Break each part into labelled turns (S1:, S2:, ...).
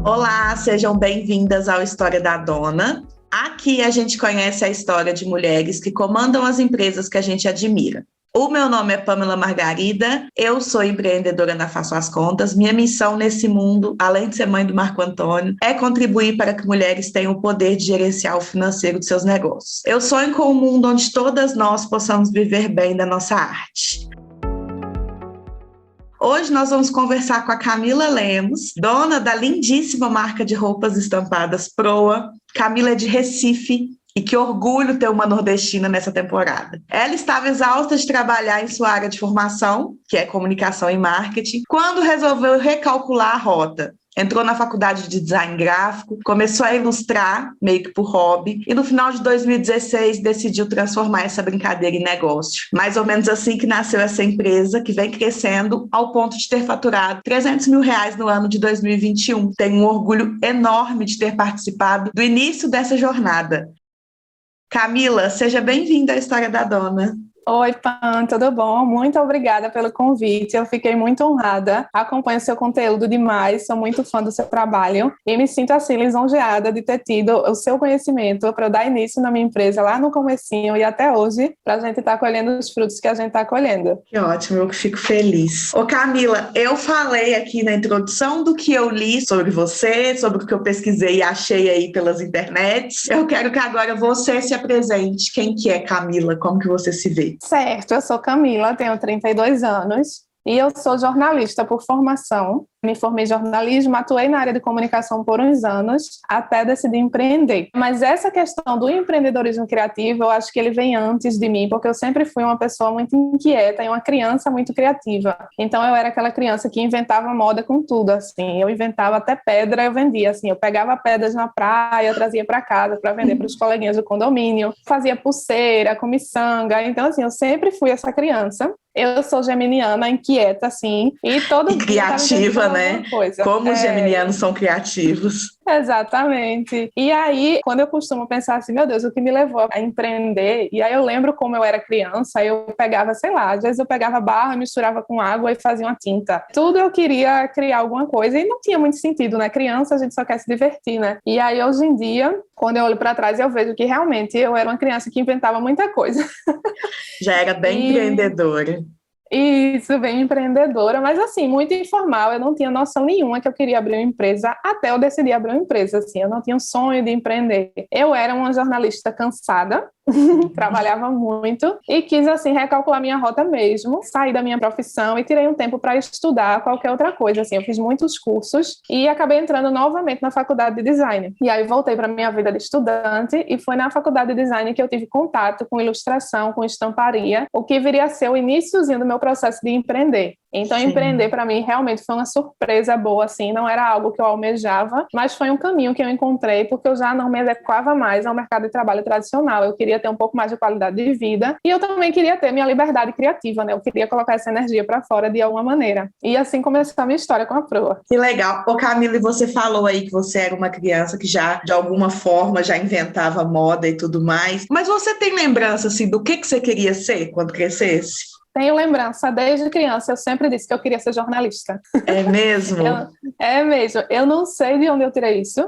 S1: Olá, sejam bem-vindas ao História da Dona. Aqui a gente conhece a história de mulheres que comandam as empresas que a gente admira. O meu nome é Pamela Margarida, eu sou empreendedora na Faço as Contas. Minha missão nesse mundo, além de ser mãe do Marco Antônio, é contribuir para que mulheres tenham o poder de gerenciar o financeiro de seus negócios. Eu sonho com um mundo onde todas nós possamos viver bem da nossa arte. Hoje nós vamos conversar com a Camila Lemos, dona da lindíssima marca de roupas estampadas Proa. Camila é de Recife e que orgulho ter uma nordestina nessa temporada. Ela estava exausta de trabalhar em sua área de formação, que é comunicação e marketing, quando resolveu recalcular a rota. Entrou na faculdade de design gráfico, começou a ilustrar, meio que por hobby, e no final de 2016 decidiu transformar essa brincadeira em negócio. Mais ou menos assim que nasceu essa empresa, que vem crescendo ao ponto de ter faturado R$300 mil no ano de 2021. Tenho um orgulho enorme de ter participado do início dessa jornada. Camila, seja bem-vinda à História da Dona.
S2: Oi, Pam, tudo bom? Muito obrigada pelo convite, eu fiquei muito honrada, acompanho seu conteúdo demais, sou muito fã do seu trabalho e me sinto assim lisonjeada de ter tido o seu conhecimento para eu dar início na minha empresa lá no comecinho e até hoje, para a gente estar colhendo os frutos que a gente está colhendo.
S1: Que ótimo, eu fico feliz. Ô Camila, eu falei aqui na introdução do que eu li sobre você, sobre o que eu pesquisei e achei aí pelas internets. Eu quero que agora você se apresente. Quem que é Camila? Como que você se vê?
S2: Certo, eu sou Camila, tenho 32 anos e eu sou jornalista por formação. Me formei em jornalismo, atuei na área de comunicação por uns anos, até decidir empreender. Mas essa questão do empreendedorismo criativo, eu acho que ele vem antes de mim, porque eu sempre fui uma pessoa muito inquieta e uma criança muito criativa. Então eu era aquela criança que inventava moda com tudo, assim. Eu inventava até pedra, eu vendia, assim. Eu pegava pedras na praia, eu trazia para casa para vender para os coleguinhas do condomínio. Fazia pulseira com miçanga. Então, assim, eu sempre fui essa criança. Eu sou geminiana, inquieta, assim, e todo dia
S1: criativa, né? Como os geminianos são criativos.
S2: Exatamente. E aí, quando eu costumo pensar assim, meu Deus, o que me levou a empreender? E aí eu lembro como eu era criança, eu pegava, sei lá, às vezes eu pegava barro, misturava com água e fazia uma tinta. Tudo eu queria criar alguma coisa e não tinha muito sentido, né? Criança, a gente só quer se divertir, né? E aí, hoje em dia, quando eu olho para trás, eu vejo que realmente eu era uma criança que inventava muita coisa.
S1: Já era bem empreendedora.
S2: Isso, bem empreendedora, mas assim, muito informal. Eu não tinha noção nenhuma que eu queria abrir uma empresa até eu decidir abrir uma empresa, assim. Eu não tinha um sonho de empreender. Eu era uma jornalista cansada, trabalhava muito e quis, assim, recalcular minha rota mesmo, sair da minha profissão e tirei um tempo para estudar qualquer outra coisa, assim. Eu fiz muitos cursos e acabei entrando novamente na faculdade de design. E aí voltei para minha vida de estudante e foi na faculdade de design que eu tive contato com ilustração, com estamparia, o que viria a ser o iniciozinho do meu processo de empreender. Então, sim, empreender para mim realmente foi uma surpresa boa, assim, não era algo que eu almejava, mas foi um caminho que eu encontrei porque eu já não me adequava mais ao mercado de trabalho tradicional. Eu queria ter um pouco mais de qualidade de vida e eu também queria ter minha liberdade criativa, né? Eu queria colocar essa energia para fora de alguma maneira. E assim começou a minha história com a Proa.
S1: Que legal. Ô Camila, você falou aí que você era uma criança que já, de alguma forma, já inventava moda e tudo mais, mas você tem lembrança, assim, do que você queria ser quando crescesse?
S2: Tenho lembrança, desde criança eu sempre disse que eu queria ser jornalista.
S1: É mesmo?
S2: É mesmo. Eu não sei de onde eu tirei isso,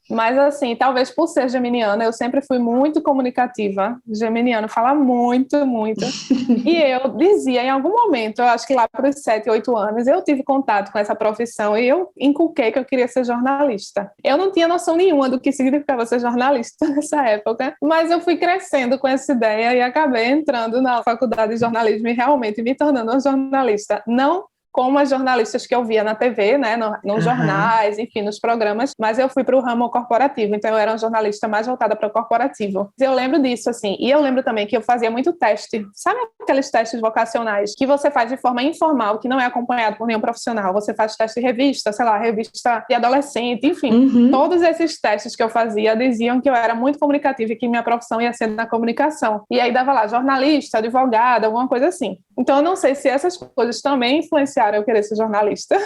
S2: mas assim, talvez por ser geminiana, eu sempre fui muito comunicativa. Geminiano fala muito, muito. E eu dizia, em algum momento, eu acho que lá para os 7, 8 anos, eu tive contato com essa profissão e eu inculquei que eu queria ser jornalista. Eu não tinha noção nenhuma do que significava ser jornalista nessa época, mas eu fui crescendo com essa ideia e acabei entrando na faculdade de jornalismo e realmente me tornando uma jornalista. Não como as jornalistas que eu via na TV, né, nos jornais, enfim, nos programas, mas eu fui para o ramo corporativo, então eu era uma jornalista mais voltada para o corporativo. Eu lembro disso, assim, e eu lembro também que eu fazia muito teste, sabe aqueles testes vocacionais que você faz de forma informal, que não é acompanhado por nenhum profissional, você faz teste de revista, sei lá, revista de adolescente, enfim, todos esses testes que eu fazia diziam que eu era muito comunicativa e que minha profissão ia ser na comunicação, e aí dava lá, jornalista, advogada, alguma coisa assim. Então, eu não sei se essas coisas também influenciaram eu querer ser jornalista.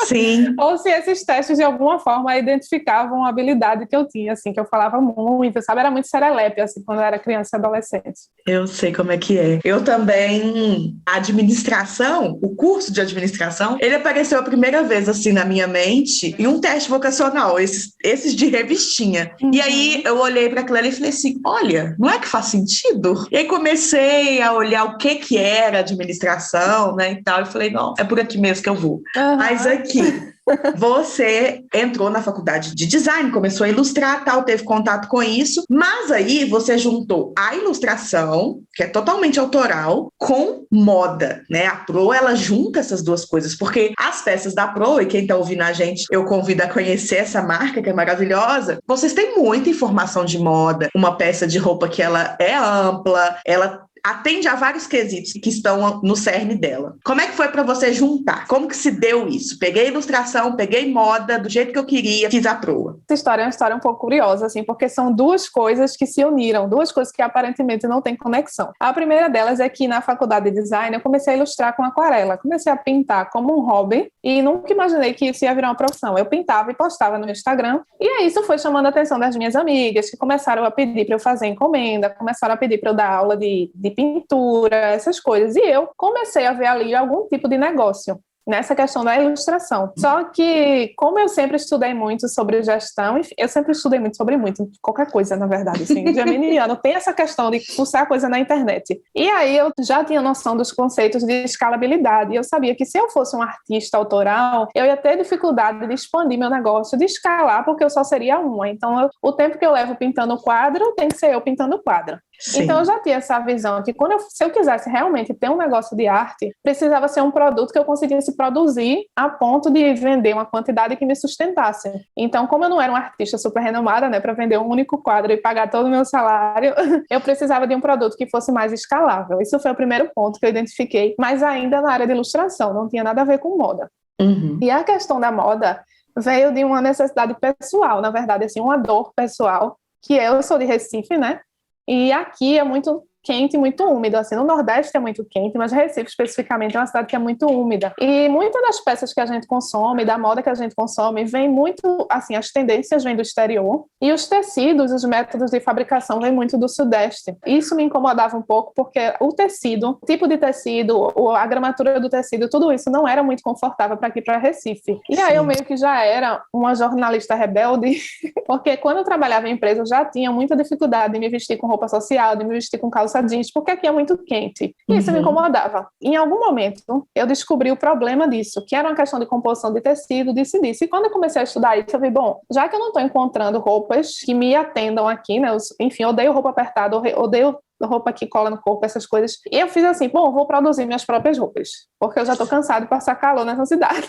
S1: Sim.
S2: Ou se esses testes, de alguma forma, identificavam a habilidade que eu tinha, assim, que eu falava muito, sabe? Era muito serelepe, assim, quando eu era criança e adolescente.
S1: Eu sei como é que é. Eu também, a administração, o curso de administração, ele apareceu a primeira vez, assim, na minha mente, em um teste vocacional, esses de revistinha. E aí, eu olhei para aquilo ali e falei assim, olha, não é que faz sentido? E aí, comecei a olhar o que era administração, né, e tal, e falei, não, é por aqui mesmo que eu vou. Mas aqui... Você entrou na faculdade de design, começou a ilustrar, tal, teve contato com isso, mas aí você juntou a ilustração, que é totalmente autoral, com moda, né? A Pro, ela junta essas duas coisas, porque as peças da Pro, e quem tá ouvindo a gente, eu convido a conhecer essa marca, que é maravilhosa, vocês têm muita informação de moda, uma peça de roupa que ela é ampla, ela atende a vários quesitos que estão no cerne dela. Como é que foi para você juntar? Como que se deu isso? Peguei ilustração, peguei moda, do jeito que eu queria, fiz a proa.
S2: Essa história é uma história um pouco curiosa, assim, porque são duas coisas que se uniram, duas coisas que aparentemente não têm conexão. A primeira delas é que na faculdade de design eu comecei a ilustrar com aquarela, comecei a pintar como um hobby e nunca imaginei que isso ia virar uma profissão. Eu pintava e postava no Instagram e aí isso foi chamando a atenção das minhas amigas, que começaram a pedir para eu fazer encomenda, começaram a pedir para eu dar aula de pintura, essas coisas. E eu comecei a ver ali algum tipo de negócio nessa questão da ilustração. Só que, como eu sempre estudei muito sobre gestão, eu sempre estudei muito sobre qualquer coisa, na verdade, assim, geminiano tem essa questão de fuçar coisa na internet. E aí eu já tinha noção dos conceitos de escalabilidade, e eu sabia que se eu fosse um artista autoral, eu ia ter dificuldade de expandir meu negócio, de escalar, porque eu só seria uma. Então, o tempo que eu levo pintando o quadro, tem que ser eu pintando o quadro. Sim. Então, eu já tinha essa visão que se eu quisesse realmente ter um negócio de arte, precisava ser um produto que eu conseguisse produzir a ponto de vender uma quantidade que me sustentasse. Então, como eu não era uma artista super renomada, né, para vender um único quadro e pagar todo o meu salário, eu precisava de um produto que fosse mais escalável. Isso foi o primeiro ponto que eu identifiquei, mas ainda na área de ilustração, não tinha nada a ver com moda. Uhum. E a questão da moda veio de uma necessidade pessoal, na verdade, assim, uma dor pessoal, que eu sou de Recife, né? E aqui é muito quente, muito úmido, assim, no Nordeste é muito quente, mas Recife especificamente é uma cidade que é muito úmida, e muitas das peças que a gente consome, da moda que a gente consome, vem muito, assim, as tendências vêm do exterior, e os tecidos, os métodos de fabricação vêm muito do Sudeste. Isso me incomodava um pouco, porque o tecido, o tipo de tecido, a gramatura do tecido, tudo isso não era muito confortável para aqui, para Recife. E aí eu meio que já era uma jornalista rebelde, porque quando eu trabalhava em empresa, eu já tinha muita dificuldade de me vestir com roupa social, de me vestir com calça jeans, porque aqui é muito quente. E isso me incomodava. Em algum momento, eu descobri o problema disso, que era uma questão de composição de tecido, disso e disso. E quando eu comecei a estudar isso, eu vi, bom, já que eu não estou encontrando roupas que me atendam aqui, né? Enfim, eu odeio roupa apertada, odeio roupa que cola no corpo, essas coisas. E eu fiz assim, bom, vou produzir minhas próprias roupas, porque eu já estou cansada de passar calor nessa cidade.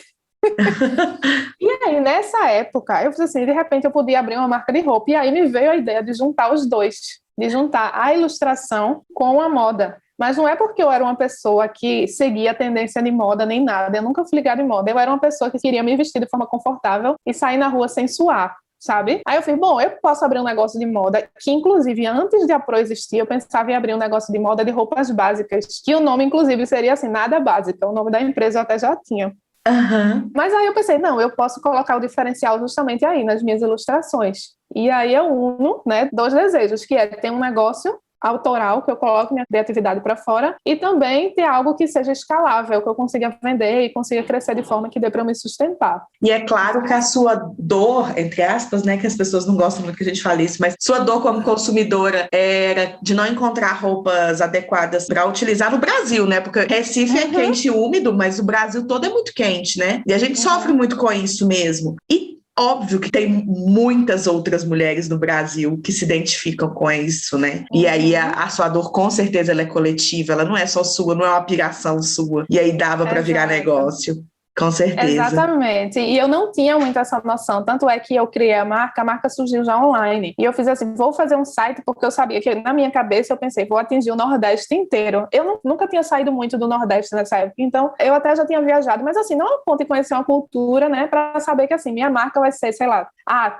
S2: E aí, nessa época, eu fiz assim, de repente eu podia abrir uma marca de roupa, e aí me veio a ideia de juntar os dois, de juntar a ilustração com a moda. Mas não é porque eu era uma pessoa que seguia a tendência de moda nem nada, eu nunca fui ligada em moda, eu era uma pessoa que queria me vestir de forma confortável e sair na rua sem suar, sabe? Aí eu falei, bom, eu posso abrir um negócio de moda, que inclusive antes de a Pro existir, eu pensava em abrir um negócio de moda de roupas básicas, que o nome inclusive seria assim, Nada Básica, o nome da empresa eu até já tinha. Uhum. Mas aí eu pensei, não, eu posso colocar o diferencial justamente aí, nas minhas ilustrações. E aí eu uno, né, dois desejos, que é ter um negócio autoral, que eu coloque minha criatividade para fora, e também ter algo que seja escalável, que eu consiga vender e consiga crescer de forma que dê para me sustentar.
S1: E é claro que a sua dor, entre aspas, né, que as pessoas não gostam muito que a gente fale isso, mas sua dor como consumidora era de não encontrar roupas adequadas para utilizar no Brasil, né, porque Recife é quente e úmido, mas o Brasil todo é muito quente, né, e a gente sofre muito com isso mesmo. E óbvio que tem muitas outras mulheres no Brasil que se identificam com isso, né? E aí a sua dor, com certeza, ela é coletiva, ela não é só sua, não é uma piração sua. E aí dava para virar negócio. Com certeza.
S2: Exatamente, e eu não tinha muito essa noção, tanto é que eu criei a marca surgiu já online, e eu fiz assim, vou fazer um site, porque eu sabia que na minha cabeça eu pensei, vou atingir o Nordeste inteiro. Eu nunca tinha saído muito do Nordeste nessa época, então eu até já tinha viajado, mas assim, não a ponto de conhecer uma cultura, né, para saber que assim, minha marca vai ser, sei lá,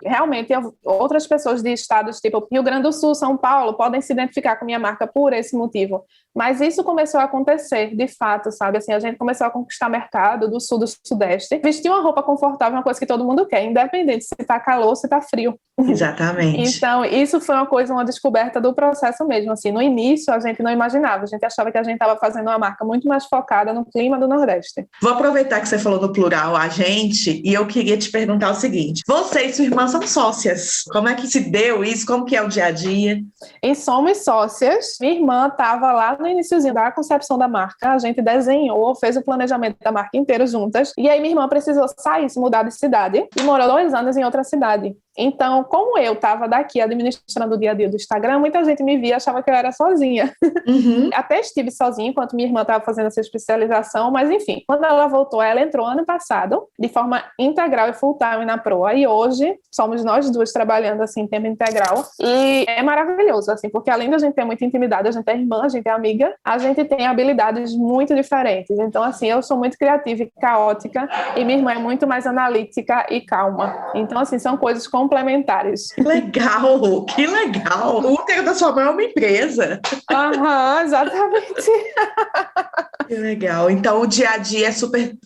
S2: realmente outras pessoas de estados tipo Rio Grande do Sul, São Paulo, podem se identificar com minha marca por esse motivo. Mas isso começou a acontecer, de fato, sabe? Assim, a gente começou a conquistar mercado do sul, do sudeste. Vestir uma roupa confortável é uma coisa que todo mundo quer, independente se tá calor ou se tá frio.
S1: Exatamente.
S2: Então, isso foi uma descoberta do processo mesmo. Assim, no início, a gente não imaginava. A gente achava que a gente estava fazendo uma marca muito mais focada no clima do Nordeste.
S1: Vou aproveitar que você falou no plural, a gente, e eu queria te perguntar o seguinte. Você e sua irmã são sócias. Como é que se deu isso? Como que é o dia a dia?
S2: E somos sócias. Minha irmã estava lá no iniciozinho da concepção da marca. A gente desenhou, fez o planejamento da marca inteiro juntas. E aí minha irmã precisou sair, se mudar de cidade e morou 2 anos em outra cidade. Então, como eu estava daqui administrando o dia a dia do Instagram, muita gente me via e achava que eu era sozinha.
S1: Uhum.
S2: Até estive sozinha enquanto minha irmã estava fazendo essa especialização, mas enfim, quando ela voltou, ela entrou ano passado de forma integral e full time na Proa, e hoje somos nós duas trabalhando assim em tempo integral, e é maravilhoso, assim, porque além da gente ter muita intimidade, a gente é irmã, a gente é amiga, a gente tem habilidades muito diferentes. Então, assim, eu sou muito criativa e caótica, e minha irmã é muito mais analítica e calma. Então, assim, são coisas complementares.
S1: Que legal, que legal. O útero da sua mãe é uma empresa.
S2: Aham, exatamente.
S1: Que legal. Então, o dia a dia é super...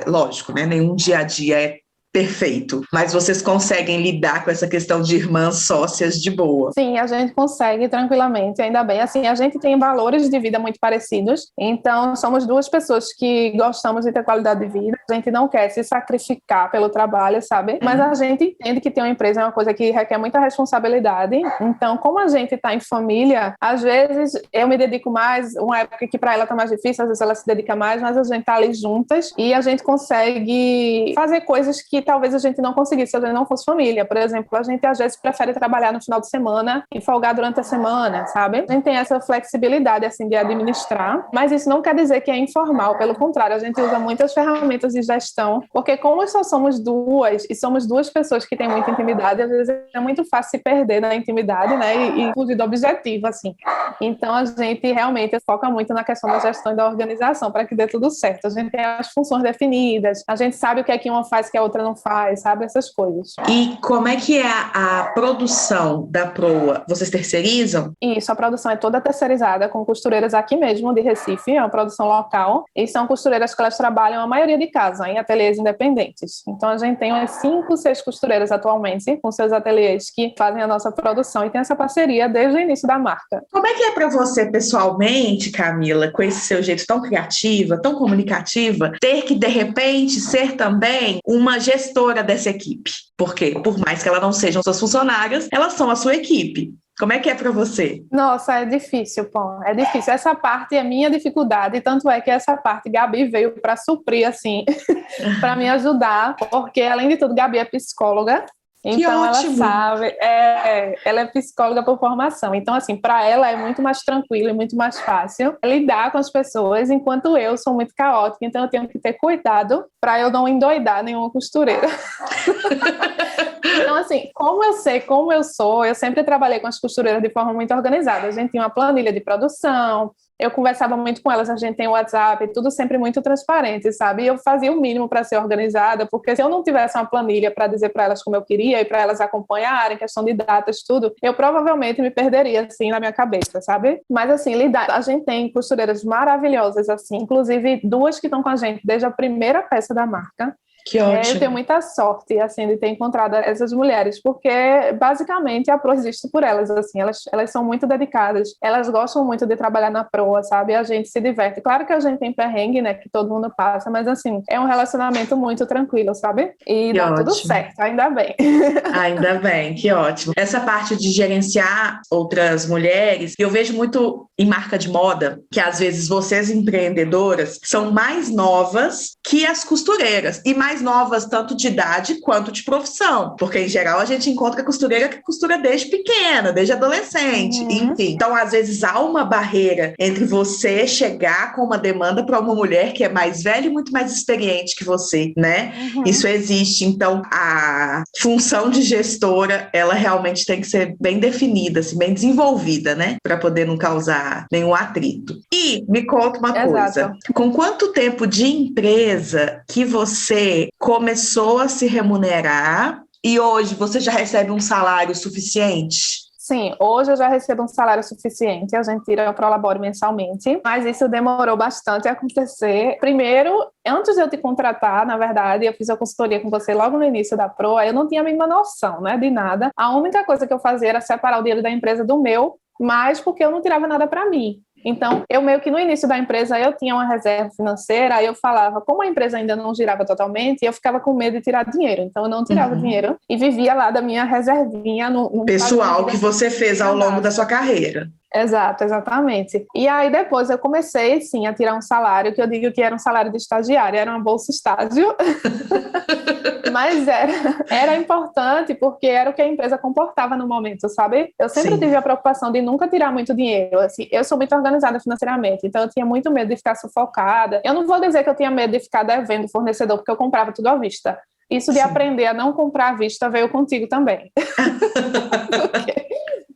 S1: lógico, né? Nenhum dia a dia é perfeito, mas vocês conseguem lidar com essa questão de irmãs sócias de boa.
S2: Sim, a gente consegue tranquilamente, ainda bem. Assim, a gente tem valores de vida muito parecidos, então somos duas pessoas que gostamos de ter qualidade de vida, a gente não quer se sacrificar pelo trabalho, sabe? Mas a gente entende que ter uma empresa é uma coisa que requer muita responsabilidade, então como a gente está em família, às vezes eu me dedico mais, uma época que para ela está mais difícil, às vezes ela se dedica mais, mas a gente está ali juntas e a gente consegue fazer coisas que talvez a gente não conseguisse se a gente não fosse família. Por exemplo, a gente às vezes prefere trabalhar no final de semana e folgar durante a semana, sabe? A gente tem essa flexibilidade assim de administrar, mas isso não quer dizer que é informal, pelo contrário, a gente usa muitas ferramentas de gestão, porque como só somos duas e somos duas pessoas que têm muita intimidade, às vezes é muito fácil se perder na intimidade, né, e fugir do objetivo, assim. Então a gente realmente foca muito na questão da gestão e da organização para que dê tudo certo. A gente tem as funções definidas, a gente sabe o que é que uma faz que a outra não faz, sabe? Essas coisas.
S1: E como é que é a produção da Proa? Vocês terceirizam?
S2: Isso, a produção é toda terceirizada com costureiras aqui mesmo de Recife, é uma produção local, e são costureiras que elas trabalham a maioria de casa, em ateliês independentes. Então a gente tem umas 5, 6 costureiras atualmente, com seus ateliês que fazem a nossa produção, e tem essa parceria desde o início da marca.
S1: Como é que é para você pessoalmente, Camila, com esse seu jeito tão criativa, tão comunicativa, ter que de repente ser também uma gestora dessa equipe? Porque, por mais que elas não sejam suas funcionárias, elas são a sua equipe. Como é que é para você?
S2: Nossa, é difícil, pô. É difícil. Essa parte é minha dificuldade, tanto é que essa parte Gabi veio para suprir, assim, para me ajudar, porque, além de tudo, Gabi é psicóloga. Então, ela sabe, ela é psicóloga por formação. Então, assim, para ela é muito mais tranquilo e muito mais fácil lidar com as pessoas, enquanto eu sou muito caótica, então eu tenho que ter cuidado para eu não endoidar nenhuma costureira. Então, assim, como eu sei como eu sou, eu sempre trabalhei com as costureiras de forma muito organizada. A gente tinha uma planilha de produção, eu conversava muito com elas, a gente tem o WhatsApp, tudo sempre muito transparente, sabe? E eu fazia o mínimo para ser organizada, porque se eu não tivesse uma planilha para dizer para elas como eu queria e para elas acompanharem, questão de datas, tudo, eu provavelmente me perderia, assim, na minha cabeça, sabe? Mas, assim, a gente tem costureiras maravilhosas, assim, inclusive 2 que estão com a gente desde a primeira peça da marca.
S1: Que ótimo.
S2: Eu tenho muita sorte, assim, de ter encontrado essas mulheres, porque, basicamente, a Proa existe por elas, assim, elas são muito dedicadas, elas gostam muito de trabalhar na Proa, sabe? A gente se diverte. Claro que a gente tem perrengue, né, que todo mundo passa, mas, assim, é um relacionamento muito tranquilo, sabe? E
S1: que
S2: dá
S1: ótimo.
S2: Tudo certo, ainda bem.
S1: Ainda bem, que ótimo. Essa parte de gerenciar outras mulheres, eu vejo muito em marca de moda, que às vezes vocês empreendedoras são mais novas que as costureiras e mais mais novas, tanto de idade quanto de profissão, porque em geral a gente encontra costureira que costura desde pequena, desde adolescente, enfim. Então, às vezes há uma barreira entre você chegar com uma demanda para uma mulher que é mais velha e muito mais experiente que você, né? Isso existe. Então, a função de gestora, ela realmente tem que ser bem definida, assim, bem desenvolvida, né? Para poder não causar nenhum atrito. E me conta uma coisa, com quanto tempo de empresa que você começou a se remunerar e hoje você já recebe um salário suficiente?
S2: Sim, hoje eu já recebo um salário suficiente, a gente tira o Prolabore mensalmente, mas isso demorou bastante a acontecer. Primeiro, antes de eu te contratar, na verdade, eu fiz a consultoria com você logo no início da Proa, eu não tinha a mínima noção, né, de nada. A única coisa que eu fazia era separar o dinheiro da empresa do meu, mas porque eu não tirava nada para mim. Então, eu meio que no início da empresa, eu tinha uma reserva financeira, aí eu falava, como a empresa ainda não girava totalmente, eu ficava com medo de tirar dinheiro. Então, eu não tirava dinheiro e vivia lá da minha reservinha. No
S1: pessoal que você fez ao longo da sua carreira.
S2: Exato, exatamente. E aí depois eu comecei, sim, a tirar um salário, que eu digo que era um salário de estagiária, era uma bolsa estágio. Mas era importante porque era o que a empresa comportava no momento, sabe? Eu sempre tive a preocupação de nunca tirar muito dinheiro. Assim, eu sou muito organizada financeiramente, então eu tinha muito medo de ficar sufocada. Eu não vou dizer que eu tinha medo de ficar devendo fornecedor, porque eu comprava tudo à vista. Isso de aprender a não comprar à vista veio contigo também.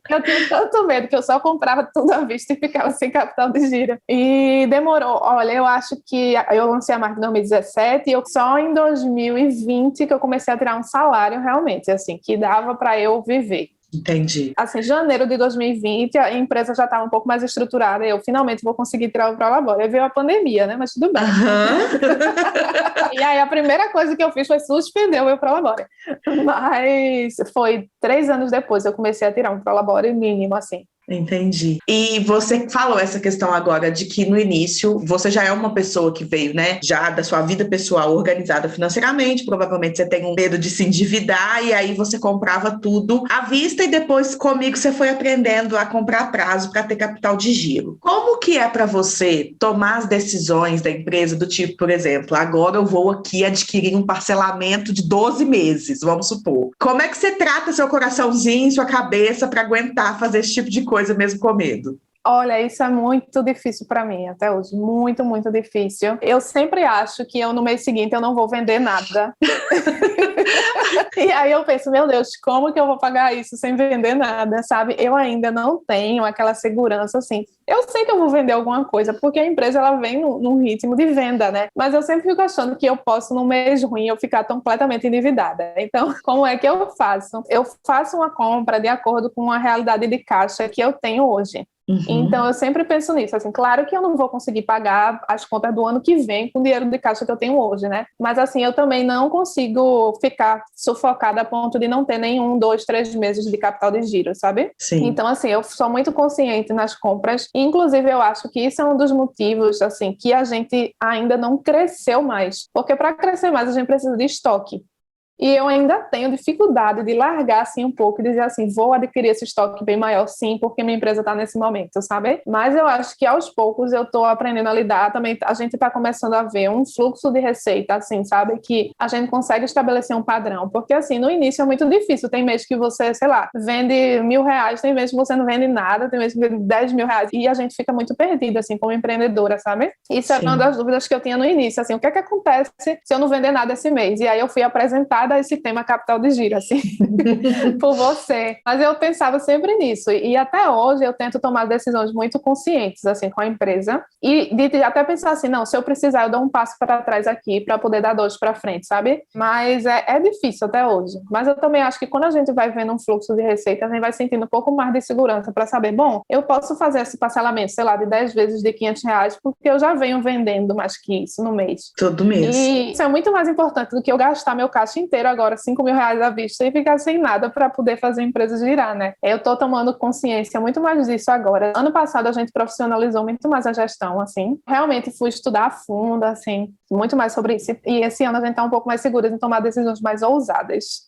S2: Eu tinha tanto medo que eu só comprava tudo à vista e ficava sem capital de giro. E demorou. Olha, eu acho que eu lancei a marca em 2017 e eu só em 2020 que eu comecei a tirar um salário realmente, assim, que dava para eu viver.
S1: Entendi.
S2: Assim, janeiro de 2020, a empresa já estava um pouco mais estruturada e eu finalmente vou conseguir tirar o Prolabore. Aí veio a pandemia, né? Mas tudo bem. E aí a primeira coisa que eu fiz foi suspender o meu Prolabore. Mas foi 3 anos depois eu comecei a tirar um Prolabore mínimo, assim.
S1: Entendi. E você falou essa questão agora de que no início você já é uma pessoa que veio, né, já da sua vida pessoal organizada financeiramente, provavelmente você tem um medo de se endividar e aí você comprava tudo à vista e depois comigo você foi aprendendo a comprar a prazo para ter capital de giro. Como que é para você tomar as decisões da empresa do tipo, por exemplo, agora eu vou aqui adquirir um parcelamento de 12 meses, vamos supor. Como é que você trata seu coraçãozinho, sua cabeça para aguentar fazer esse tipo de coisa mesmo com medo?
S2: Olha, isso é muito difícil para mim até hoje, muito, muito difícil. Eu sempre acho que no mês seguinte eu não vou vender nada. E aí eu penso, meu Deus, como que eu vou pagar isso sem vender nada, sabe? Eu ainda não tenho aquela segurança, assim. Eu sei que eu vou vender alguma coisa, porque a empresa ela vem num ritmo de venda, né? Mas eu sempre fico achando que eu posso, num mês ruim, eu ficar completamente endividada. Então, como é que eu faço? Eu faço uma compra de acordo com a realidade de caixa que eu tenho hoje. Então, eu sempre penso nisso, assim, claro que eu não vou conseguir pagar as contas do ano que vem com o dinheiro de caixa que eu tenho hoje, né? Mas, assim, eu também não consigo ficar sufocada a ponto de não ter nenhum, 2, 3 meses de capital de giro, sabe?
S1: Sim.
S2: Então, assim, eu sou muito consciente nas compras, inclusive eu acho que isso é um dos motivos, assim, que a gente ainda não cresceu mais, porque para crescer mais a gente precisa de estoque. E eu ainda tenho dificuldade de largar assim um pouco e dizer assim, vou adquirir esse estoque bem maior sim, porque minha empresa está nesse momento, sabe? Mas eu acho que aos poucos eu estou aprendendo a lidar, também a gente está começando a ver um fluxo de receita, assim, sabe? Que a gente consegue estabelecer um padrão, porque assim, no início é muito difícil, tem mês que você, sei lá, vende R$1.000, tem mês que você não vende nada, tem mês que vende R$10.000, e a gente fica muito perdida, assim, como empreendedora, sabe? Isso era uma das dúvidas que eu tinha no início, assim, o que é que acontece se eu não vender nada esse mês? E aí eu fui apresentada esse tema capital de giro, assim, por você. Mas eu pensava sempre nisso. E até hoje eu tento tomar decisões muito conscientes, assim, com a empresa. E de até pensar assim, não, se eu precisar, eu dou um passo para trás aqui para poder dar 2 para frente, sabe? Mas é difícil até hoje. Mas eu também acho que quando a gente vai vendo um fluxo de receita, a gente vai sentindo um pouco mais de segurança para saber, bom, eu posso fazer esse parcelamento, sei lá, de 10 vezes de R$500, porque eu já venho vendendo mais que isso no mês.
S1: Todo mês.
S2: E isso é muito mais importante do que eu gastar meu caixa inteiro quero agora 5 mil reais à vista e ficar sem nada para poder fazer a empresa girar, né? Eu estou tomando consciência muito mais disso agora. Ano passado a gente profissionalizou muito mais a gestão, assim. Realmente fui estudar a fundo, assim, muito mais sobre isso. E esse ano a gente está um pouco mais segura em tomar decisões mais ousadas.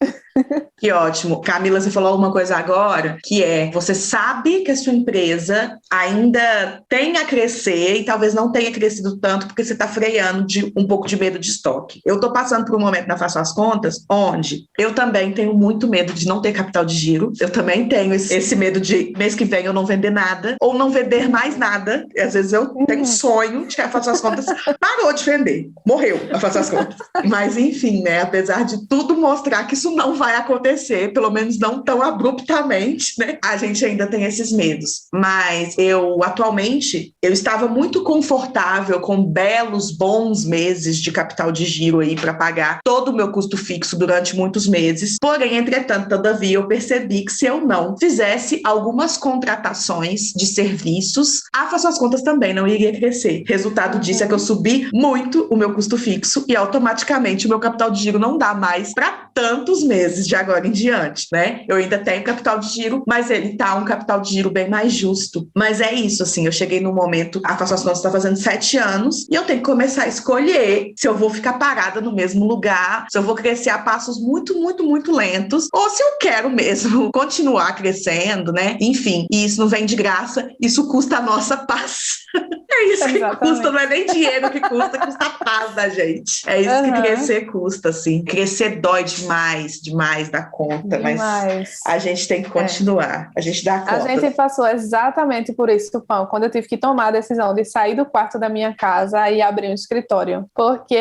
S1: Que ótimo. Camila, você falou uma coisa agora, que é, você sabe que a sua empresa ainda tem a crescer e talvez não tenha crescido tanto porque você está freando de um pouco de medo de estoque. Eu estou passando por um momento na Faço as Contas, onde eu também tenho muito medo de não ter capital de giro. Eu também tenho esse medo de mês que vem eu não vender nada ou não vender mais nada. E às vezes eu tenho sonho de que a Faço as Contas parou de vender, morreu a Faço as Contas. Mas enfim, né, apesar de tudo mostrar que isso não vai acontecer, pelo menos não tão abruptamente, né? A gente ainda tem esses medos. Mas atualmente, eu estava muito confortável com belos, bons meses de capital de giro aí para pagar todo o meu custo fixo durante muitos meses. Porém, entretanto, todavia, eu percebi que se eu não fizesse algumas contratações de serviços, a Faço as Contas também não iria crescer. Resultado disso é que eu subi muito o meu custo fixo e automaticamente o meu capital de giro não dá mais para tantos meses de agora em diante, né? Eu ainda tenho capital de giro, mas ele tá um capital de giro bem mais justo. Mas é isso, assim, eu cheguei no momento, a Faço as Contas está fazendo 7 anos e eu tenho que começar a escolher se eu vou ficar parada no mesmo lugar, se eu vou crescer a passos muito, muito, muito lentos, ou se eu quero mesmo continuar crescendo, né? Enfim, e isso não vem de graça, isso custa a nossa paz. É isso que custa, não é nem dinheiro que custa a paz da gente. É isso que crescer custa, assim. Crescer dói demais, demais da conta, mas a gente tem que continuar, a gente dá conta.
S2: A gente passou exatamente por isso, Tupão, quando eu tive que tomar a decisão de sair do quarto da minha casa e abrir um escritório, porque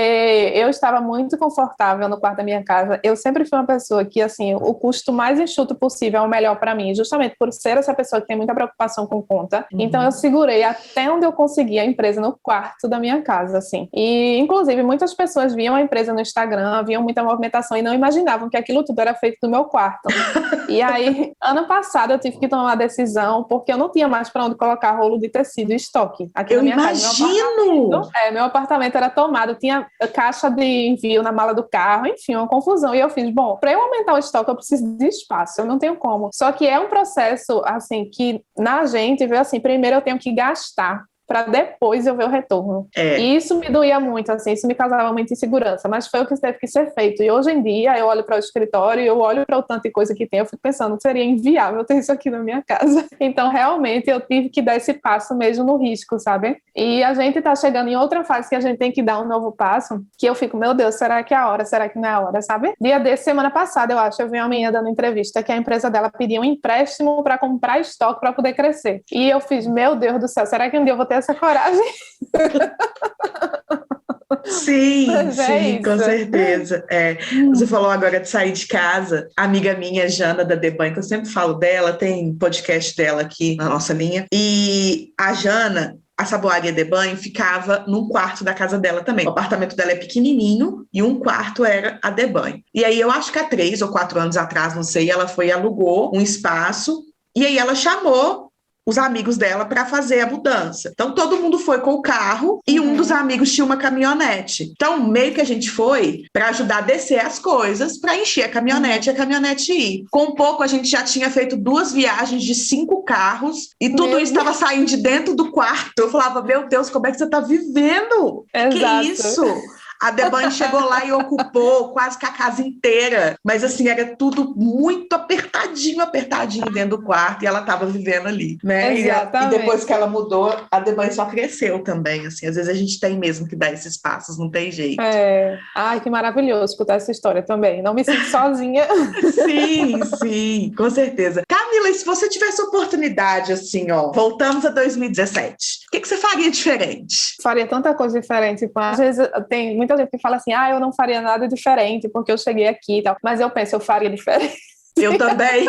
S2: eu estava muito confortável no quarto da minha casa. Eu sempre fui uma pessoa que, assim, o custo mais enxuto possível é o melhor para mim, justamente por ser essa pessoa que tem muita preocupação com conta. Então eu segurei até onde eu consegui a empresa no quarto da minha casa, assim. E, inclusive, muitas pessoas viam a empresa no Instagram, viam muita movimentação e não imaginavam que aquilo tudo era feito do meu quarto. E aí, ano passado, eu tive que tomar uma decisão porque eu não tinha mais para onde colocar rolo de tecido e estoque. Aqui na minha
S1: imagino!
S2: Casa, meu apartamento era tomado, tinha caixa de envio na mala do carro, enfim, uma confusão. E eu fiz, bom, para eu aumentar o estoque, eu preciso de espaço, eu não tenho como. Só que é um processo, assim, que na gente, vê assim, primeiro eu tenho que gastar para depois eu ver o retorno. E isso me doía muito, assim, isso me causava muita insegurança, mas foi o que teve que ser feito. E hoje em dia, eu olho para o escritório, eu olho para o tanto de coisa que tem, eu fico pensando que seria inviável ter isso aqui na minha casa. Então, realmente, eu tive que dar esse passo mesmo no risco, sabe? E a gente está chegando em outra fase que a gente tem que dar um novo passo, que eu fico, meu Deus, será que é a hora? Será que não é a hora, sabe? Dia desse, semana passada, eu acho, eu vi uma menina dando entrevista que a empresa dela pedia um empréstimo para comprar estoque para poder crescer. E eu fiz, meu Deus do céu, será que um dia eu vou ter essa coragem?
S1: Sim, sim, com certeza. Você falou agora de sair de casa. A amiga minha, Jana, da The Bank, eu sempre falo dela, tem podcast dela aqui na nossa linha. E a Jana, a Saboaria The Bank, ficava num quarto da casa dela também. O apartamento dela é pequenininho e um quarto era a The Bank. E aí eu acho que há 3 ou 4 anos atrás, não sei, ela foi e alugou um espaço e aí ela chamou os amigos dela para fazer a mudança. Então, todo mundo foi com o carro e um dos amigos tinha uma caminhonete. Então, meio que a gente foi para ajudar a descer as coisas, para encher a caminhonete e a caminhonete ir. Com pouco, a gente já tinha feito 2 viagens de 5 carros e tudo isso estava saindo de dentro do quarto. Eu falava, meu Deus, como é que você está vivendo?
S2: Exato.
S1: Que isso? A The Bank chegou lá e ocupou quase que a casa inteira. Mas, assim, era tudo muito apertadinho dentro do quarto e ela estava vivendo ali, né? E depois que ela mudou, a The Bank só cresceu também, assim. Às vezes a gente tem mesmo que dar esses passos, não tem jeito.
S2: Ai, que maravilhoso escutar essa história também. Não me sinto sozinha.
S1: Sim, sim, com certeza. Camila, e se você tivesse oportunidade, assim, ó, voltamos a 2017, o que você faria diferente?
S2: Faria tanta coisa diferente. Às vezes tem muita gente que fala assim, eu não faria nada diferente porque eu cheguei aqui e tal. Mas eu penso, eu faria diferente.
S1: Eu também.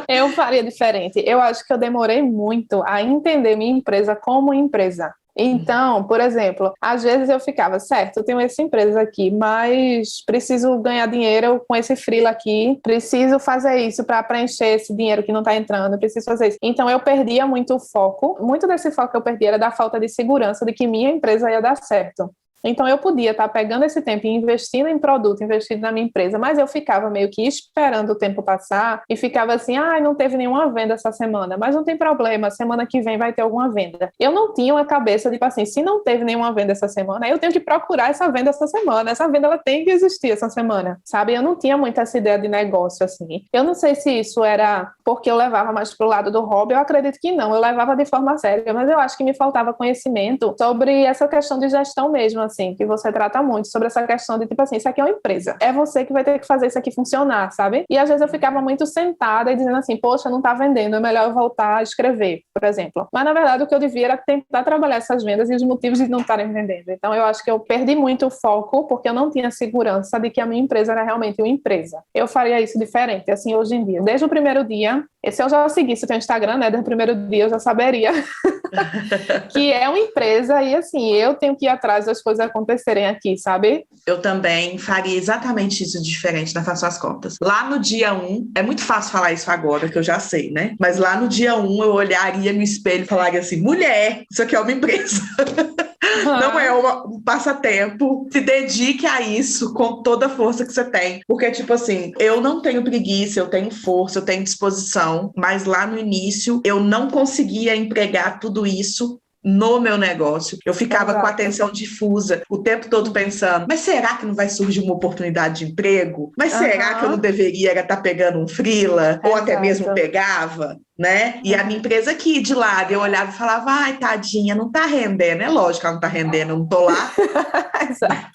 S2: Eu faria diferente. Eu acho que eu demorei muito a entender minha empresa como empresa. Então, por exemplo, às vezes eu ficava, certo, eu tenho essa empresa aqui, mas preciso ganhar dinheiro com esse freela aqui, preciso fazer isso para preencher esse dinheiro que não está entrando, preciso fazer isso. Então, eu perdia muito o foco. Muito desse foco que eu perdi era da falta de segurança de que minha empresa ia dar certo. Então, eu podia estar pegando esse tempo e investindo em produto, investindo na minha empresa, mas eu ficava meio que esperando o tempo passar e ficava assim, não teve nenhuma venda essa semana, mas não tem problema, semana que vem vai ter alguma venda. Eu não tinha uma cabeça, tipo assim, se não teve nenhuma venda essa semana, eu tenho que procurar essa venda essa semana, essa venda ela tem que existir essa semana, sabe? Eu não tinha muito essa ideia de negócio, assim. Eu não sei se isso era porque eu levava mais pro lado do hobby, eu acredito que não, eu levava de forma séria, mas eu acho que me faltava conhecimento sobre essa questão de gestão mesmo, assim, que você trata muito, sobre essa questão de, tipo assim, isso aqui é uma empresa, é você que vai ter que fazer isso aqui funcionar, sabe? E às vezes eu ficava muito sentada e dizendo assim, poxa, não tá vendendo, é melhor eu voltar a escrever, por exemplo. Mas, na verdade, o que eu devia era tentar trabalhar essas vendas e os motivos de não estarem vendendo. Então, eu acho que eu perdi muito o foco porque eu não tinha segurança de que a minha empresa era realmente uma empresa. Eu faria isso diferente, assim, hoje em dia. Desde o primeiro dia, se eu já seguisse o teu Instagram, né, desde o primeiro dia eu já saberia que é uma empresa e, assim, eu tenho que ir atrás das coisas acontecerem aqui, sabe?
S1: Eu também faria exatamente isso diferente na Faço as Contas. Lá no dia 1, é muito fácil falar isso agora, que eu já sei, né? Mas lá no dia 1 eu olharia no espelho e falaria assim, mulher, isso aqui é uma empresa. Não é um passatempo. Se dedique a isso com toda a força que você tem. Porque, tipo assim, eu não tenho preguiça, eu tenho força, eu tenho disposição, mas lá no início eu não conseguia empregar tudo isso no meu negócio. Eu ficava com a atenção difusa o tempo todo pensando, mas será que não vai surgir uma oportunidade de emprego? Mas será que eu não deveria estar pegando um freela? Ou até mesmo pegava? Né? E a minha empresa aqui de lado, eu olhava e falava, ai, tadinha, não tá rendendo. É lógico que ela não tá rendendo, eu não tô lá.
S2: Exato,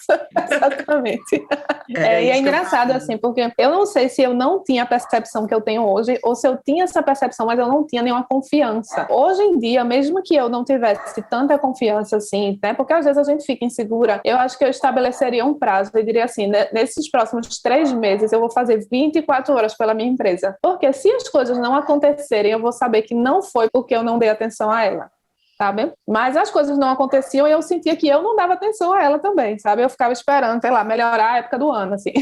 S2: exatamente. E é engraçado, assim, porque eu não sei se eu não tinha a percepção que eu tenho hoje, ou se eu tinha essa percepção, mas eu não tinha nenhuma confiança. Hoje em dia, mesmo que eu não tivesse tanta confiança, assim, né, porque às vezes a gente fica insegura, eu acho que eu estabeleceria um prazo e diria assim, nesses próximos 3 meses eu vou fazer 24 horas pela minha empresa. Porque se as coisas não acontecerem, eu vou saber que não foi porque eu não dei atenção a ela, sabe? Mas as coisas não aconteciam e eu sentia que eu não dava atenção a ela também, sabe? Eu ficava esperando, sei lá, melhorar a época do ano, assim.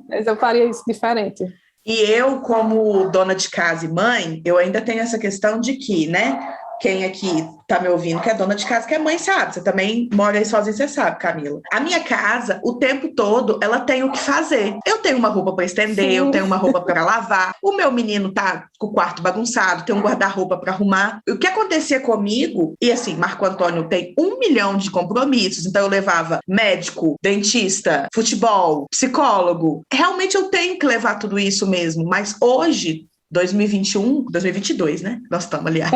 S2: Mas eu faria isso diferente.
S1: E eu, como dona de casa e mãe, eu ainda tenho essa questão de que, né? Quem aqui tá me ouvindo, que é dona de casa, que é mãe, sabe? Você também mora aí sozinha, você sabe, Camila. A minha casa, o tempo todo, ela tem o que fazer. Eu tenho uma roupa para estender, eu tenho uma roupa para lavar, o meu menino tá com o quarto bagunçado, tem um guarda-roupa para arrumar. O que acontecia comigo, e assim, Marco Antônio tem 1 milhão de compromissos, então eu levava médico, dentista, futebol, psicólogo. Realmente eu tenho que levar tudo isso mesmo, mas hoje 2021, 2022, né? Nós estamos, aliás.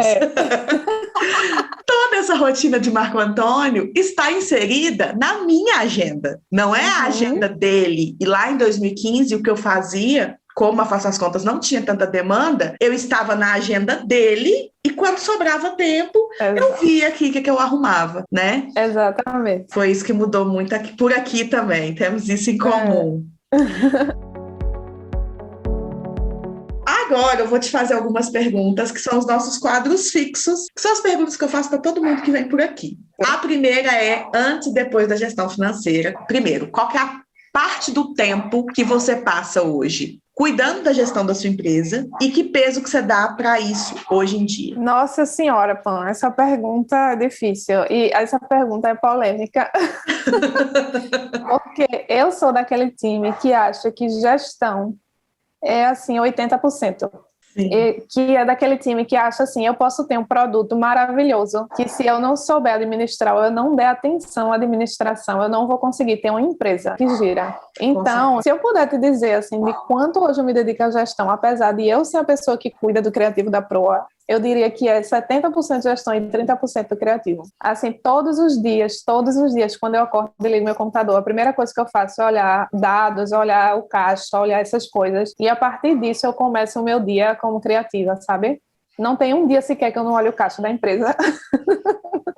S1: Toda essa rotina de Marco Antônio está inserida na minha agenda. Não é a agenda dele. E lá em 2015, o que eu fazia, como a Faço as Contas não tinha tanta demanda, eu estava na agenda dele e quando sobrava tempo, eu via aqui o que eu arrumava, né?
S2: Exatamente.
S1: Foi isso que mudou muito aqui, por aqui também. Temos isso em comum. Agora eu vou te fazer algumas perguntas que são os nossos quadros fixos, que são as perguntas que eu faço para todo mundo que vem por aqui. A primeira é antes e depois da gestão financeira. Primeiro, qual que é a parte do tempo que você passa hoje cuidando da gestão da sua empresa e que peso que você dá para isso hoje em dia?
S2: Nossa Senhora, Pan, essa pergunta é difícil e essa pergunta é polêmica. Porque eu sou daquele time que acha que gestão é assim 80%. Que é daquele time que acha assim, eu posso ter um produto maravilhoso, que se eu não souber administrar, ou eu não der atenção à administração, eu não vou conseguir ter uma empresa que gira. Então, se eu puder te dizer assim, de quanto hoje eu me dedico à gestão, apesar de eu ser a pessoa que cuida do criativo da Proa, eu diria que é 70% gestão e 30% criativo. Assim, todos os dias, quando eu acordo e ligo meu computador, a primeira coisa que eu faço é olhar dados, olhar o caixa, olhar essas coisas. E a partir disso eu começo o meu dia como criativa, sabe? Não tem um dia sequer que eu não olhe o caixa da empresa.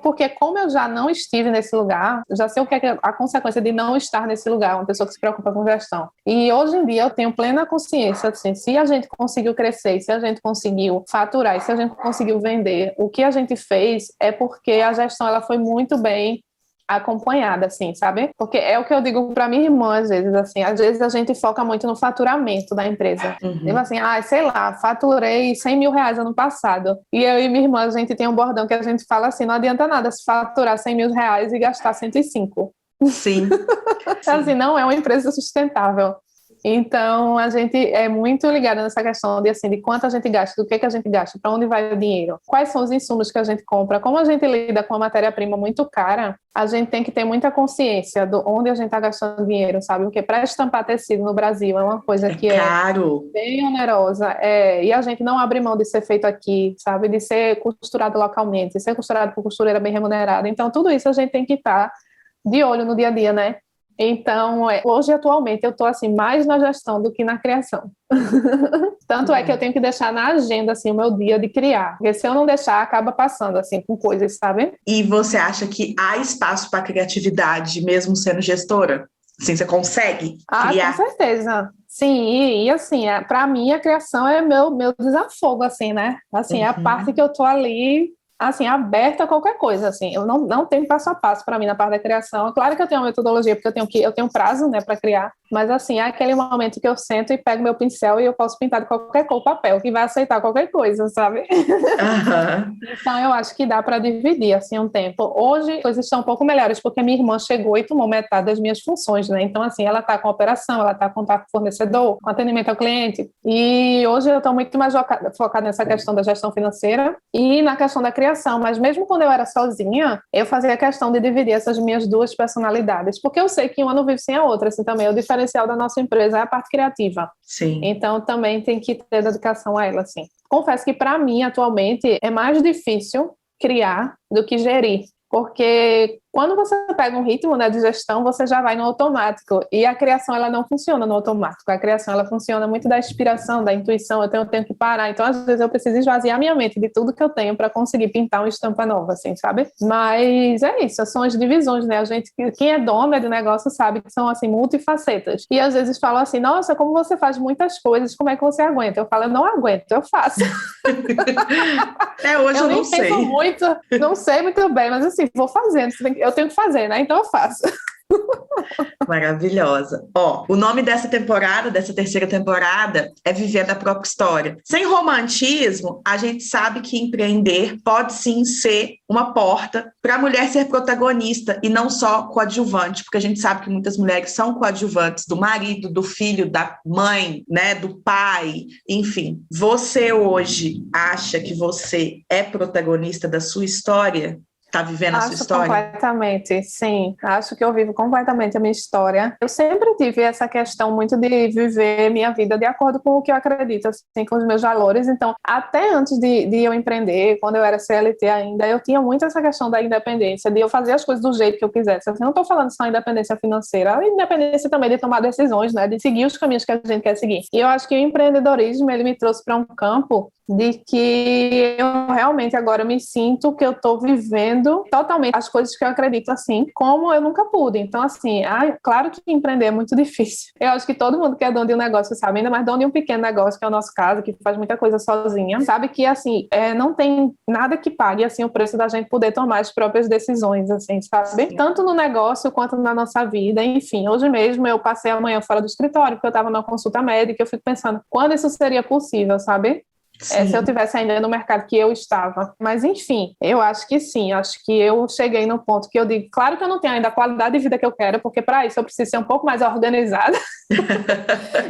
S2: Porque como eu já não estive nesse lugar, já sei o que é a consequência de não estar nesse lugar, uma pessoa que se preocupa com gestão. E hoje em dia eu tenho plena consciência, assim, se a gente conseguiu crescer, se a gente conseguiu faturar, se a gente conseguiu vender, o que a gente fez é porque a gestão ela foi muito bem acompanhada, assim, sabe? Porque é o que eu digo para minha irmã, às vezes a gente foca muito no faturamento da empresa. Tipo assim, sei lá, faturei 100 mil reais ano passado. E eu e minha irmã, a gente tem um bordão que a gente fala assim, não adianta nada se faturar 100 mil reais e gastar 105.
S1: Sim.
S2: Assim, não é uma empresa sustentável. Então, a gente é muito ligada nessa questão de, assim, de quanto a gente gasta, do que a gente gasta, para onde vai o dinheiro, quais são os insumos que a gente compra, como a gente lida com a matéria-prima muito cara, a gente tem que ter muita consciência de onde a gente está gastando dinheiro, sabe? Porque para estampar tecido no Brasil é uma coisa que
S1: caro.
S2: É bem onerosa, e a gente não abre mão de ser feito aqui, sabe? De ser costurado localmente, de ser costurado por costureira bem remunerada. Então, tudo isso a gente tem que estar de olho no dia a dia, né? Então, hoje, atualmente, eu estou assim, mais na gestão do que na criação. Tanto é que eu tenho que deixar na agenda assim, o meu dia de criar. Porque se eu não deixar, acaba passando assim, com coisas, sabe?
S1: E você acha que há espaço para criatividade, mesmo sendo gestora? Assim, você consegue criar?
S2: Com certeza. Sim, e assim, para mim, a criação é meu desafogo, assim, né? Assim, é a parte que eu tô ali assim, aberta a qualquer coisa, assim, eu não tenho passo a passo para mim na parte da criação. Claro que eu tenho uma metodologia, porque eu tenho prazo, né, para criar, mas assim, é aquele momento que eu sento e pego meu pincel e eu posso pintar de qualquer cor papel, que vai aceitar qualquer coisa, sabe? Então eu acho que dá para dividir, assim, um tempo. Hoje, coisas estão um pouco melhores, porque minha irmã chegou e tomou metade das minhas funções, né, então assim, ela tá com operação, ela tá com contato com fornecedor, com atendimento ao cliente, e hoje eu estou muito mais focada nessa questão da gestão financeira e na questão da criação. Mas mesmo quando eu era sozinha, eu fazia questão de dividir essas minhas duas personalidades, porque eu sei que uma não vive sem a outra, assim, também. O diferencial da nossa empresa é a parte criativa.
S1: Sim.
S2: Então, também tem que ter dedicação a ela, assim. Confesso que, para mim, atualmente, é mais difícil criar do que gerir, porque quando você pega um ritmo, né, de gestão, você já vai no automático, e a criação ela não funciona no automático, a criação ela funciona muito da inspiração, da intuição, eu tenho que parar, então às vezes eu preciso esvaziar minha mente de tudo que eu tenho para conseguir pintar uma estampa nova, assim, sabe? Mas é isso, são as divisões, né, quem é dona de negócio sabe que são assim, multifacetas, e às vezes falam assim, nossa, como você faz muitas coisas, como é que você aguenta? Eu falo, eu não aguento, eu faço.
S1: Hoje eu não sei.
S2: Muito, não sei muito bem, mas assim, vou fazendo, eu tenho que fazer, né? Então eu faço.
S1: Maravilhosa. O nome dessa temporada, dessa terceira temporada, é Viver da Própria História. Sem romantismo, a gente sabe que empreender pode sim ser uma porta para a mulher ser protagonista e não só coadjuvante, porque a gente sabe que muitas mulheres são coadjuvantes do marido, do filho, da mãe, né, do pai, enfim. Você hoje acha que você é protagonista da sua história? Está vivendo a sua história?
S2: Completamente, sim. Acho que eu vivo completamente a minha história. Eu sempre tive essa questão muito de viver minha vida de acordo com o que eu acredito, assim, com os meus valores. Então, até antes de eu empreender, quando eu era CLT ainda, eu tinha muito essa questão da independência, de eu fazer as coisas do jeito que eu quisesse. Assim, não estou falando só independência financeira, a independência também de tomar decisões, né, de seguir os caminhos que a gente quer seguir. E eu acho que o empreendedorismo, ele me trouxe para um campo de que eu realmente agora me sinto que eu estou vivendo totalmente as coisas que eu acredito, assim, como eu nunca pude. Então, assim, claro que empreender é muito difícil. Eu acho que todo mundo que é dono de um negócio sabe, ainda mais dono de um pequeno negócio, que é o nosso caso, que faz muita coisa sozinha, sabe que, assim, não tem nada que pague, assim, o preço da gente poder tomar as próprias decisões, assim, sabe? Tanto no negócio quanto na nossa vida, enfim. Hoje mesmo eu passei a manhã fora do escritório, porque eu estava numa consulta médica, eu fico pensando, quando isso seria possível, sabe? Se eu tivesse ainda no mercado que eu estava. Mas, enfim, eu acho que sim. Acho que eu cheguei no ponto que eu digo, claro que eu não tenho ainda a qualidade de vida que eu quero, porque para isso eu preciso ser um pouco mais organizada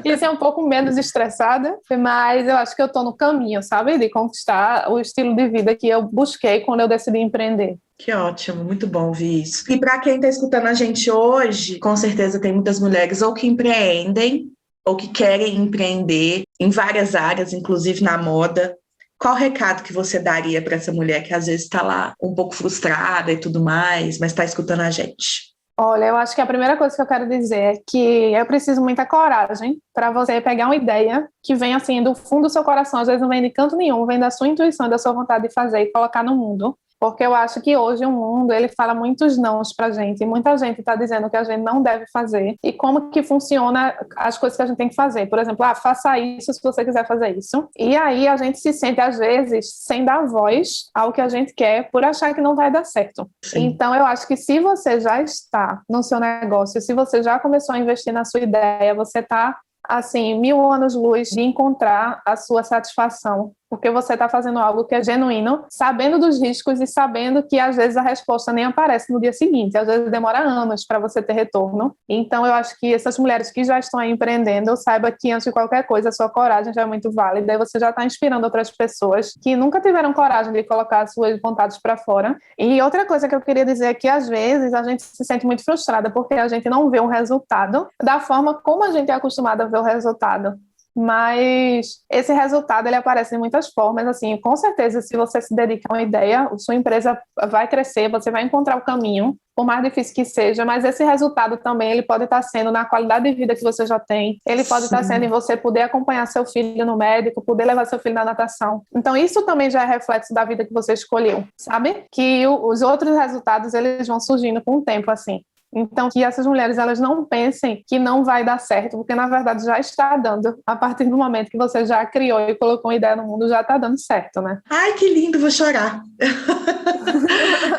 S2: e ser um pouco menos estressada, mas eu acho que eu estou no caminho, sabe? De conquistar o estilo de vida que eu busquei quando eu decidi empreender.
S1: Que ótimo, muito bom ouvir isso. E para quem está escutando a gente hoje, com certeza tem muitas mulheres ou que empreendem, ou que querem empreender em várias áreas, inclusive na moda. Qual recado que você daria para essa mulher que às vezes está lá um pouco frustrada e tudo mais, mas está escutando a gente?
S2: Olha, eu acho que a primeira coisa que eu quero dizer é que eu preciso muita coragem para você pegar uma ideia que vem assim do fundo do seu coração, às vezes não vem de canto nenhum, vem da sua intuição, da sua vontade de fazer e colocar no mundo. Porque eu acho que hoje o mundo, ele fala muitos nãos pra gente, e muita gente está dizendo que a gente não deve fazer, e como que funciona as coisas que a gente tem que fazer. Por exemplo, faça isso se você quiser fazer isso. E aí a gente se sente, às vezes, sem dar voz ao que a gente quer, por achar que não vai dar certo.
S1: Sim.
S2: Então, eu acho que se você já está no seu negócio, se você já começou a investir na sua ideia, você está assim, 1000 anos-luz de encontrar a sua satisfação, porque você está fazendo algo que é genuíno, sabendo dos riscos e sabendo que às vezes a resposta nem aparece no dia seguinte, às vezes demora anos para você ter retorno. Então eu acho que essas mulheres que já estão aí empreendendo, saiba que antes de qualquer coisa a sua coragem já é muito válida e você já está inspirando outras pessoas que nunca tiveram coragem de colocar as suas vontades para fora. E outra coisa que eu queria dizer é que às vezes a gente se sente muito frustrada porque a gente não vê o resultado da forma como a gente é acostumada a ver o resultado. Mas esse resultado, ele aparece de muitas formas, assim, com certeza, se você se dedica a uma ideia, sua empresa vai crescer, você vai encontrar o caminho, por mais difícil que seja, mas esse resultado também, ele pode estar sendo na qualidade de vida que você já tem, ele pode estar sendo em você poder acompanhar seu filho no médico, poder levar seu filho na natação. Então, isso também já é reflexo da vida que você escolheu, sabe? Que os outros resultados, eles vão surgindo com o tempo, assim. Então, que essas mulheres, elas não pensem que não vai dar certo, porque na verdade já está dando. A partir do momento que você já criou e colocou uma ideia no mundo, já está dando certo, né?
S1: Ai, que lindo, vou chorar.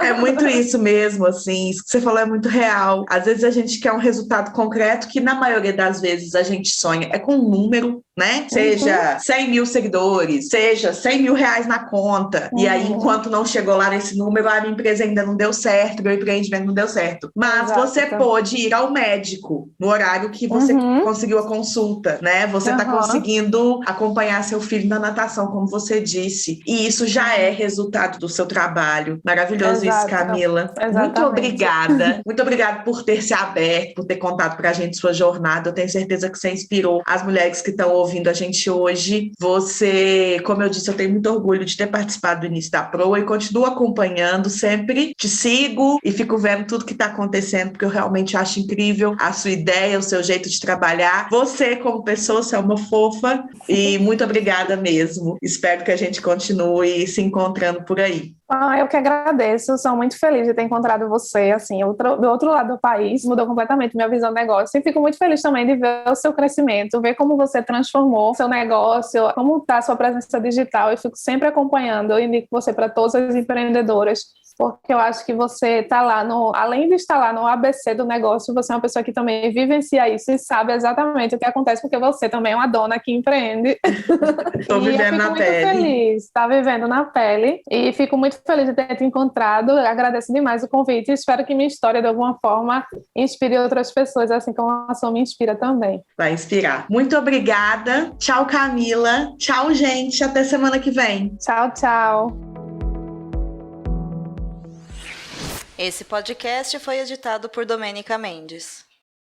S1: É muito isso mesmo, assim, isso que você falou é muito real. Às vezes a gente quer um resultado concreto que na maioria das vezes a gente sonha é com um número, né? Seja 100 mil seguidores, seja 100 mil reais na conta. E aí, enquanto não chegou lá nesse número, a minha empresa ainda não deu certo, meu empreendimento não deu certo. Mas você pôde ir ao médico no horário que você conseguiu a consulta, né? Você está conseguindo acompanhar seu filho na natação, como você disse. E isso já é resultado do seu trabalho. Maravilhoso isso, Camila.
S2: Exatamente.
S1: Muito obrigada. Muito obrigada por ter se aberto, por ter contado pra gente sua jornada. Eu tenho certeza que você inspirou as mulheres que estão ouvindo a gente hoje. Você, como eu disse, eu tenho muito orgulho de ter participado do início da Proa e continuo acompanhando, sempre te sigo e fico vendo tudo que está acontecendo, porque eu realmente acho incrível a sua ideia, o seu jeito de trabalhar. Você, como pessoa, você é uma fofa e muito obrigada mesmo. Espero que a gente continue se encontrando por aí.
S2: Eu que agradeço, sou muito feliz de ter encontrado você, assim, do outro lado do país, mudou completamente minha visão do negócio e fico muito feliz também de ver o seu crescimento, ver como você transformou o seu negócio, como está a sua presença digital, eu fico sempre acompanhando, eu indico você para todas as empreendedoras, porque eu acho que você está lá, além de estar lá no ABC do negócio, você é uma pessoa que também vivencia isso e sabe exatamente o que acontece, porque você também é uma dona que empreende.
S1: Estou vivendo na pele.
S2: E eu fico muito feliz, está vivendo na pele, e fico muito feliz de ter te encontrado, agradeço demais o convite e espero que minha história, de alguma forma, inspire outras pessoas, assim como a sua me inspira também.
S1: Vai inspirar. Muito obrigada. Tchau, Camila. Tchau, gente. Até semana que vem.
S2: Tchau, tchau.
S3: Esse podcast foi editado por Domênica Mendes.